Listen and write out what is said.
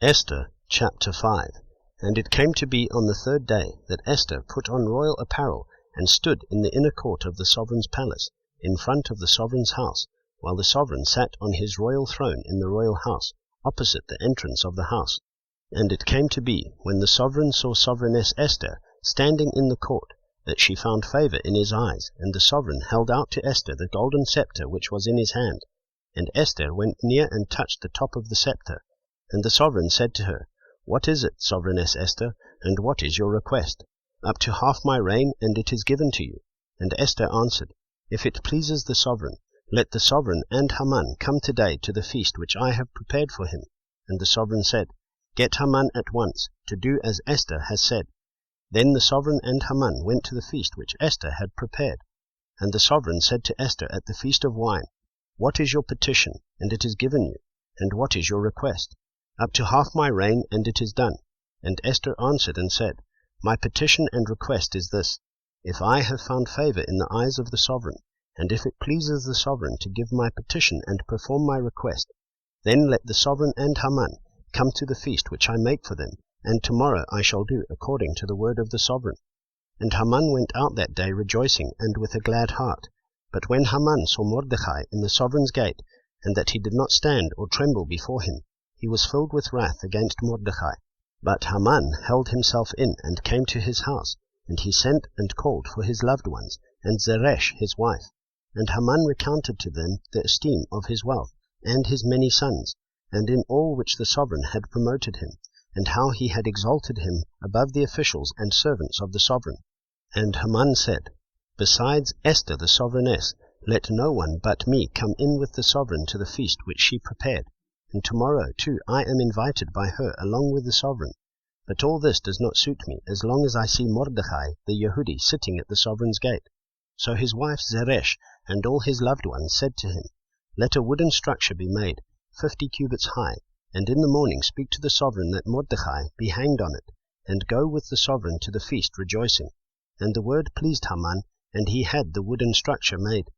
Esther chapter 5. And it came to be on the third day that Esther put on royal apparel and stood in the inner court of the sovereign's palace, in front of the sovereign's house, while the sovereign sat on his royal throne in the royal house, opposite the entrance of the house. And it came to be, when the sovereign saw Sovereigness Esther standing in the court, that she found favor in his eyes, and the sovereign held out to Esther the golden scepter which was in his hand. And Esther went near and touched the top of the scepter. And the sovereign said to her, What is it, Sovereigness Esther, and what is your request? Up to half my reign, and it is given to you. And Esther answered, If it pleases the sovereign, let the sovereign and Haman come today to the feast which I have prepared for him. And the sovereign said, Get Haman at once, to do as Esther has said. Then the sovereign and Haman went to the feast which Esther had prepared. And the sovereign said to Esther at the feast of wine, What is your petition, and it is given you? And what is your request? Up to half my reign, and it is done. And Esther answered and said, My petition and request is this, if I have found favor in the eyes of the sovereign, and if it pleases the sovereign to give my petition and perform my request, then let the sovereign and Haman come to the feast which I make for them, and tomorrow I shall do according to the word of the sovereign. And Haman went out that day rejoicing and with a glad heart. But when Haman saw Mordecai in the sovereign's gate, and that he did not stand or tremble before him, he was filled with wrath against Mordecai. But Haman held himself in, and came to his house, and he sent and called for his loved ones, and Zeresh his wife. And Haman recounted to them the esteem of his wealth, and his many sons, and in all which the sovereign had promoted him, and how he had exalted him above the officials and servants of the sovereign. And Haman said, Besides Esther the sovereigness, let no one but me come in with the sovereign to the feast which she prepared. And tomorrow, too, I am invited by her along with the sovereign. But all this does not suit me, as long as I see Mordecai the Yehudi sitting at the sovereign's gate. So his wife Zeresh and all his loved ones said to him, Let a wooden structure be made, 50 cubits high, and in the morning speak to the sovereign that Mordecai be hanged on it, and go with the sovereign to the feast rejoicing. And the word pleased Haman, and he had the wooden structure made.